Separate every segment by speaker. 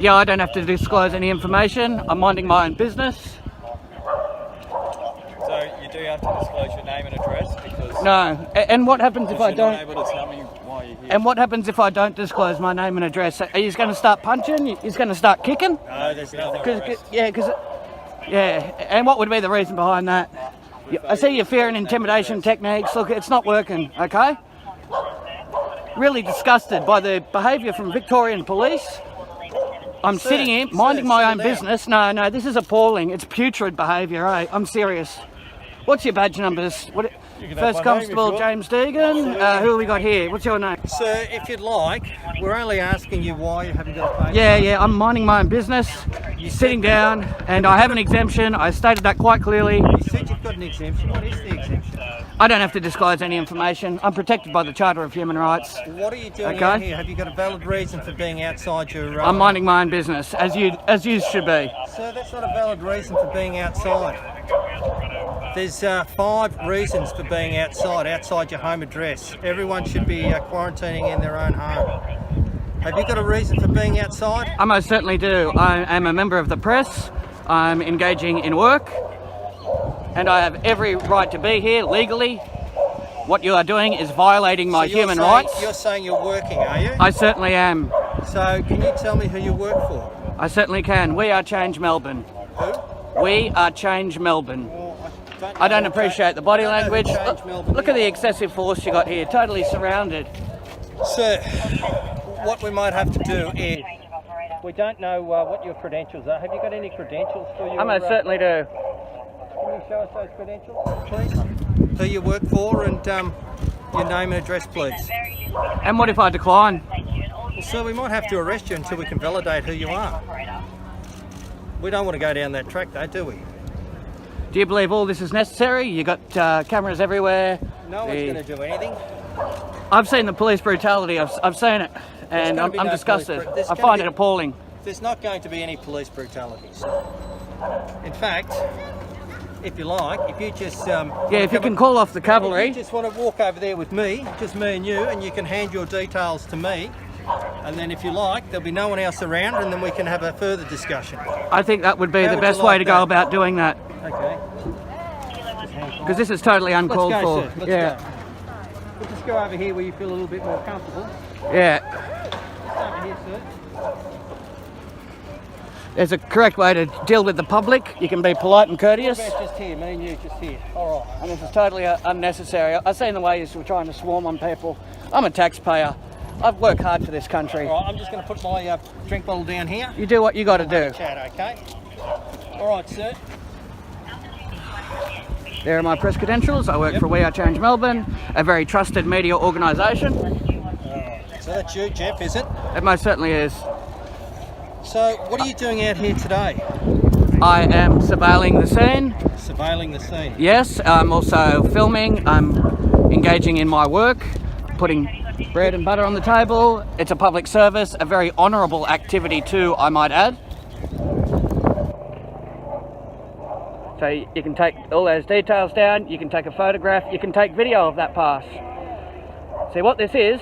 Speaker 1: Yeah, I don't have to disclose any information. I'm minding my own business.
Speaker 2: So you do have to disclose your name and address because...
Speaker 1: No. And what happens if I don't...
Speaker 2: You're not able to tell me why you're here.
Speaker 1: And what happens if I don't disclose my name and address? Are you going to start punching? He's going to start kicking?
Speaker 2: No, there's nothing.
Speaker 1: Yeah. And what would be the reason behind that? I see your fear and intimidation techniques. Look, it's not working, okay? Really disgusted by the behaviour from Victorian police. I'm sitting here, minding my own business. No, this is appalling. It's putrid behaviour, eh? I'm serious. What's your badge numbers? First Constable James Deegan. Who have we got here? What's your name?
Speaker 3: Sir, if you'd like, we're only asking you why you haven't got a phone.
Speaker 1: Yeah, I'm minding my own business. You're sitting down, and I have an exemption. I stated that quite clearly.
Speaker 3: You said you've got an exemption. What is the exemption?
Speaker 1: I don't have to disclose any information. I'm protected by the Charter of Human Rights.
Speaker 3: What are you doing out here? Have you got a valid reason for being outside your...
Speaker 1: I'm minding my own business, as you should be.
Speaker 3: Sir, that's not a valid reason for being outside. There's 5 reasons for being outside your home address. Everyone should be quarantining in their own home. Have you got a reason for being outside?
Speaker 1: I most certainly do. I am a member of the press. I'm engaging in work. And I have every right to be here legally. What you are doing is violating my human rights.
Speaker 3: You're saying you're working, are you?
Speaker 1: I certainly am.
Speaker 3: So can you tell me who you work for?
Speaker 1: I certainly can. We are Change Melbourne.
Speaker 3: Who?
Speaker 1: We are Change Melbourne.
Speaker 3: Well,
Speaker 1: I don't appreciate the body language. Look at the excessive force you got here. Totally surrounded.
Speaker 3: Sir, what we might have to do is... We don't know what your credentials are. Have you got any credentials for your...
Speaker 1: I most certainly do.
Speaker 3: Can you show us those credentials, please? Who you work for and your name and address, please.
Speaker 1: And what if I decline?
Speaker 3: Well, sir, we might have to arrest you until we can validate who you are. We don't want to go down that track, though, do we?
Speaker 1: Do you believe all this is necessary? You got cameras everywhere.
Speaker 3: No one's going to do anything.
Speaker 1: I've seen the police brutality. I've seen it, and I'm disgusted. I find it appalling.
Speaker 3: There's not going to be any police brutalities. In fact, if you like, if you just...
Speaker 1: if you can call off the cavalry.
Speaker 3: If you just want to walk over there with me, just me and you, and you can hand your details to me, and then if you like, there'll be no one else around, and then we can have a further discussion.
Speaker 1: I think that would be the best way to go about doing that.
Speaker 3: Okay.
Speaker 1: Because this is totally uncalled for.
Speaker 3: Let's go. We'll just go over here where you feel a little bit more comfortable.
Speaker 1: Yeah.
Speaker 3: Just over here, sir.
Speaker 1: There's a correct way to deal with the public. You can be polite and courteous.
Speaker 3: What about just here, me and you, just here? All right.
Speaker 1: And this is totally unnecessary. I've seen the way you're trying to swarm on people. I'm a taxpayer. I've worked hard for this country.
Speaker 3: All right, I'm just going to put my drink bottle down here.
Speaker 1: You do what you got to do.
Speaker 3: Chat, okay? All right, sir.
Speaker 1: There are my press credentials. I work for We Are Change Melbourne, a very trusted media organisation.
Speaker 3: So that's you, Jeff, is it?
Speaker 1: It most certainly is.
Speaker 3: So what are you doing out here today?
Speaker 1: I am surveilling the scene.
Speaker 3: Surveilling the scene?
Speaker 1: Yes, I'm also filming. I'm engaging in my work, putting bread and butter on the table. It's a public service, a very honourable activity too, I might add. So you can take all those details down, you can take a photograph, you can take video of that pass. See, what this is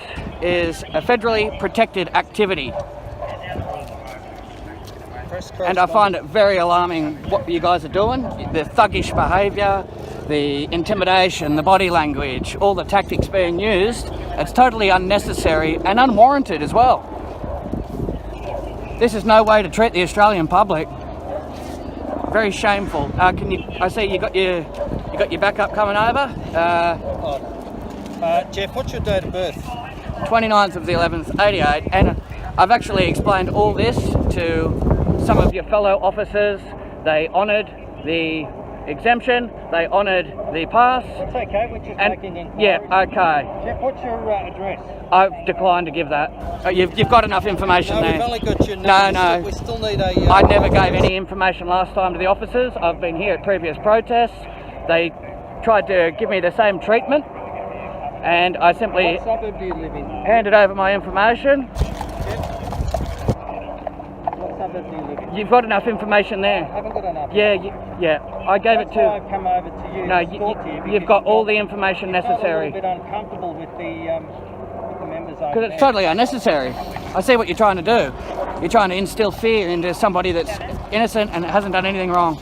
Speaker 1: a federally protected activity. And I find it very alarming what you guys are doing, the thuggish behaviour, the intimidation, the body language, all the tactics being used. It's totally unnecessary and unwarranted as well. This is no way to treat the Australian public. Very shameful. I see you got your backup coming over.
Speaker 3: Jeff, what's your date of birth?
Speaker 1: 29th of the 11th, 88, and I've actually explained all this to some of your fellow officers. They honoured the exemption, they honoured the pass.
Speaker 3: That's okay, we're just making inquiries.
Speaker 1: Yeah, okay.
Speaker 3: Jeff, what's your address?
Speaker 1: I've declined to give that. You've got enough information there.
Speaker 3: We've only got your name.
Speaker 1: No.
Speaker 3: We still need a...
Speaker 1: I never gave any information last time to the officers. I've been here at previous protests. They tried to give me the same treatment, and I simply...
Speaker 3: What suburb do you live in?
Speaker 1: Handed over my information.
Speaker 3: What suburb do you live in?
Speaker 1: You've got enough information there.
Speaker 3: I haven't got enough.
Speaker 1: Yeah. I gave it to...
Speaker 3: That's why I've come over to you.
Speaker 1: No, you've got all the information necessary.
Speaker 3: I'm a little bit uncomfortable with the members over there.
Speaker 1: Because it's totally unnecessary. I see what you're trying to do. You're trying to instill fear into somebody that's innocent and hasn't done anything wrong.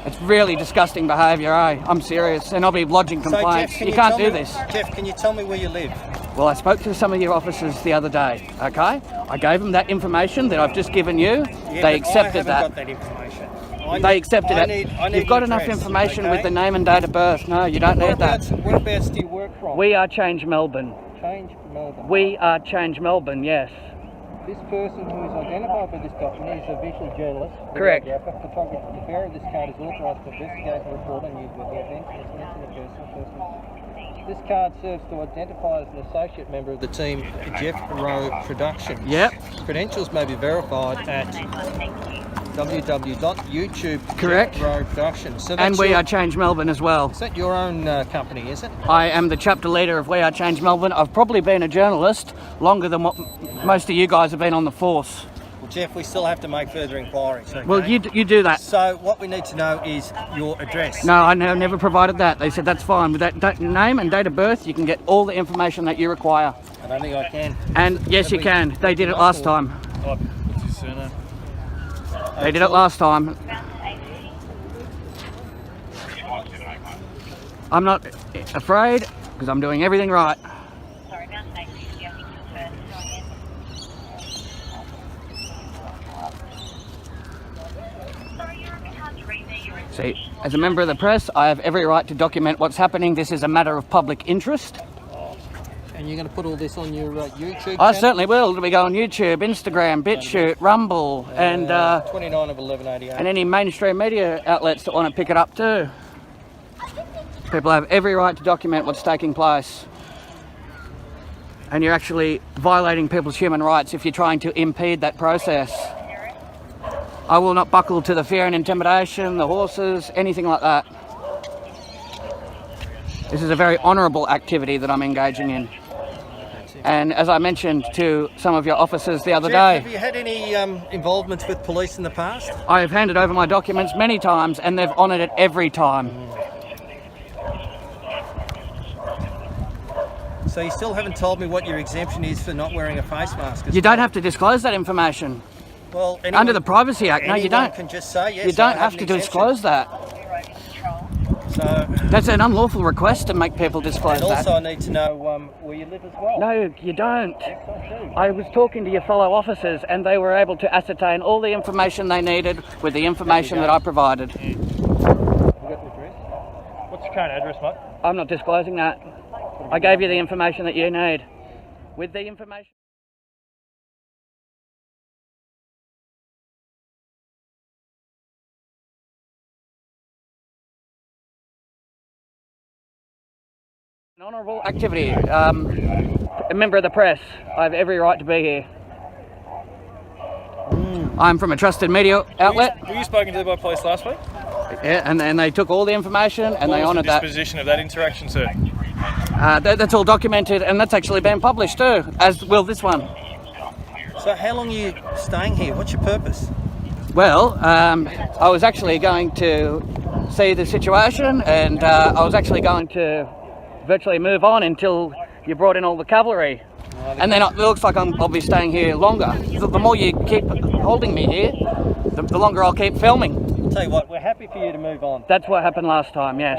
Speaker 1: It's really disgusting behaviour, eh? I'm serious, and I'll be lodging complaints.
Speaker 3: So, Jeff,
Speaker 1: you can't
Speaker 3: tell
Speaker 1: do
Speaker 3: me-
Speaker 1: this.
Speaker 3: Jeff, can you tell me where you live?
Speaker 1: Well, I spoke to some of your officers the other day, okay? I gave them that information that I've just given you.
Speaker 3: Yeah,
Speaker 1: They
Speaker 3: but
Speaker 1: accepted
Speaker 3: I
Speaker 1: that.
Speaker 3: haven't got that information.
Speaker 1: They accepted
Speaker 3: I
Speaker 1: it.
Speaker 3: need
Speaker 1: You've got
Speaker 3: your
Speaker 1: enough
Speaker 3: address,
Speaker 1: information
Speaker 3: okay?
Speaker 1: with the name and date of birth. No, you don't need that.
Speaker 3: Whereabouts do you work from?
Speaker 1: We are Change Melbourne.
Speaker 3: Change Melbourne.
Speaker 1: We are Change Melbourne, yes.
Speaker 3: This person who is identified by this document is a visual journalist.
Speaker 1: Correct.
Speaker 3: Videographer, photographer. The bearer of this card is authorised to investigate and report on news with the event as mentioned in person. This card serves to identify as an associate member of the team, Jeffrow Productions.
Speaker 1: Yep.
Speaker 3: Credentials may be verified at www.youtube.
Speaker 1: Correct.
Speaker 3: Jeffrow Productions. So
Speaker 1: And
Speaker 3: that's
Speaker 1: we are Change Melbourne as well.
Speaker 3: Is that your own company, is it?
Speaker 1: I am the chapter leader of We Are Change Melbourne. I've probably been a journalist longer than what most of you guys have been on the force.
Speaker 3: Well, Jeff, we still have to make further inquiries. Okay?
Speaker 1: Well, you do that.
Speaker 3: So what we need to know is your address.
Speaker 1: No, I never provided that. They said that's fine. With that name and date of birth, you can get all the information that you require.
Speaker 3: I don't think I can.
Speaker 1: And yes, you can. They did it last time.
Speaker 2: Oh, what's his surname?
Speaker 1: They did it last time. I'm not afraid because I'm doing everything right. See, as a member of the press, I have every right to document what's happening. This is a matter of public interest.
Speaker 3: And you're going to put all this on your YouTube channel?
Speaker 1: I certainly will. It'll be on YouTube, Instagram, BitChute, Rumble, and
Speaker 3: 29 of 1188.
Speaker 1: and any mainstream media outlets that want to pick it up too. People have every right to document what's taking place. And you're actually violating people's human rights if you're trying to impede that process. I will not buckle to the fear and intimidation, the horses, anything like that. This is a very honourable activity that I'm engaging in. And as I mentioned to some of your officers the other
Speaker 3: Jeff,
Speaker 1: day,
Speaker 3: have you had any involvements with police in the past?
Speaker 1: I have handed over my documents many times and they've honoured it every time.
Speaker 3: So you still haven't told me what your exemption is for not wearing a face mask?
Speaker 1: You don't have to disclose that information.
Speaker 3: Well,
Speaker 1: Under the Privacy Act, no, you
Speaker 3: anyone
Speaker 1: don't.
Speaker 3: can just say yes.
Speaker 1: You don't
Speaker 3: I
Speaker 1: have
Speaker 3: an
Speaker 1: to
Speaker 3: exemption.
Speaker 1: disclose that.
Speaker 3: So,
Speaker 1: That's an unlawful request to make people disclose
Speaker 3: and also
Speaker 1: that.
Speaker 3: I need to know where you live as well.
Speaker 1: No, you don't.
Speaker 3: Yes, I do.
Speaker 1: I was talking to your fellow officers and they were able to ascertain all the information they needed with the information that I provided.
Speaker 3: Have you got the address?
Speaker 2: What's your current address, mate?
Speaker 1: I'm not disclosing that. I gave you the information that you need. With the information... An honourable activity. A member of the press. I have every right to be here. I'm from a trusted media outlet.
Speaker 2: Were you spoken to by police last week?
Speaker 1: Yeah, and they took all the information and they honoured
Speaker 2: What was the
Speaker 1: that.
Speaker 2: disposition of that interaction, sir?
Speaker 1: That's all documented and that's actually been published too, as will this one.
Speaker 3: So how long are you staying here? What's your purpose?
Speaker 1: Well, I was actually going to see the situation and I was actually going to virtually move on until you brought in all the cavalry. And then it looks like I'll be staying here longer. The more you keep holding me here, the longer I'll keep filming.
Speaker 3: I'll tell you what, we're happy for you to move on.
Speaker 1: That's what happened last time, yes.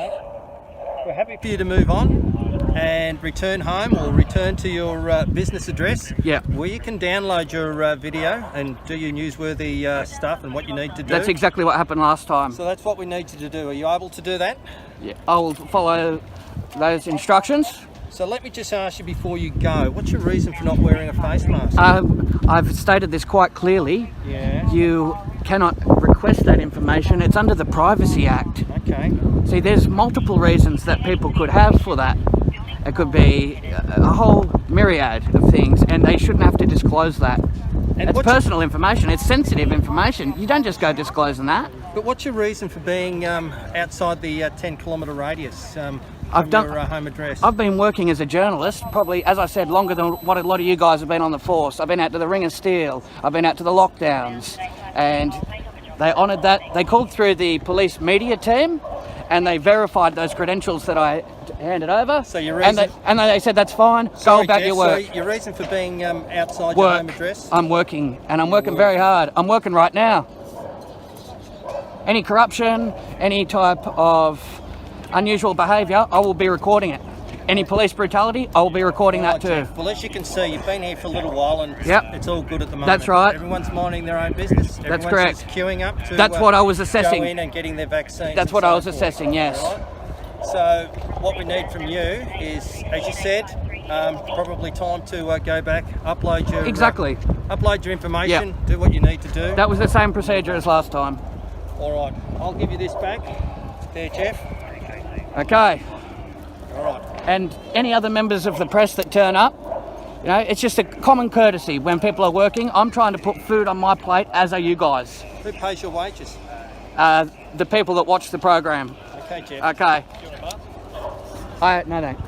Speaker 3: We're happy for you to move on and return home or return to your business address.
Speaker 1: Yeah.
Speaker 3: Where you can download your video and do your newsworthy stuff and what you need to do.
Speaker 1: That's exactly what happened last time.
Speaker 3: So that's what we need you to do. Are you able to do that?
Speaker 1: Yeah, I'll follow those instructions.
Speaker 3: So let me just ask you before you go, what's your reason for not wearing a face mask?
Speaker 1: I've stated this quite clearly.
Speaker 3: Yeah.
Speaker 1: You cannot request that information. It's under the Privacy Act.
Speaker 3: Okay.
Speaker 1: See, there's multiple reasons that people could have for that. It could be a whole myriad of things, and they shouldn't have to disclose that.
Speaker 3: And
Speaker 1: It's
Speaker 3: what's your-
Speaker 1: personal information. It's sensitive information. You don't just go disclosing that.
Speaker 3: But what's your reason for being outside the 10-kilometre radius
Speaker 1: I've
Speaker 3: from
Speaker 1: done-
Speaker 3: your home address?
Speaker 1: I've been working as a journalist, probably, as I said, longer than what a lot of you guys have been on the force. I've been out to the Ring of Steel. I've been out to the lockdowns, and they honoured that. They called through the police media team, and they verified those credentials that I handed over.
Speaker 3: So your
Speaker 1: and
Speaker 3: reason-
Speaker 1: they said that's fine.
Speaker 3: Sorry,
Speaker 1: Go about
Speaker 3: Jeff,
Speaker 1: your work.
Speaker 3: So your reason for being outside your home address?
Speaker 1: I'm working, and I'm working very hard. I'm working right now. Any corruption, any type of unusual behaviour, I will be recording it. Any police brutality, I will be recording that too.
Speaker 3: Jeff, well, as you can see, you've been here for a little while, and
Speaker 1: Yep.
Speaker 3: it's all good at the moment.
Speaker 1: That's right.
Speaker 3: Everyone's minding their own business.
Speaker 1: That's
Speaker 3: Everyone's
Speaker 1: correct.
Speaker 3: just queuing up to
Speaker 1: That's what I was assessing.
Speaker 3: go in and getting their vaccines.
Speaker 1: That's
Speaker 3: and
Speaker 1: what
Speaker 3: so
Speaker 1: I was
Speaker 3: forth.
Speaker 1: assessing, yes.
Speaker 3: All right? So what we need from you is, as you said, probably time to go back, upload your
Speaker 1: Exactly.
Speaker 3: upload your information,
Speaker 1: Yep.
Speaker 3: do what you need to do.
Speaker 1: That was the same procedure as last time.
Speaker 3: All right, I'll give you this back. There, Jeff.
Speaker 1: Okay.
Speaker 3: All right.
Speaker 1: And any other members of the press that turn up, you know, it's just a common courtesy when people are working. I'm trying to put food on my plate, as are you guys.
Speaker 3: Who pays your wages?
Speaker 1: The people that watch the program.
Speaker 3: Okay, Jeff.
Speaker 1: Okay. No, thanks.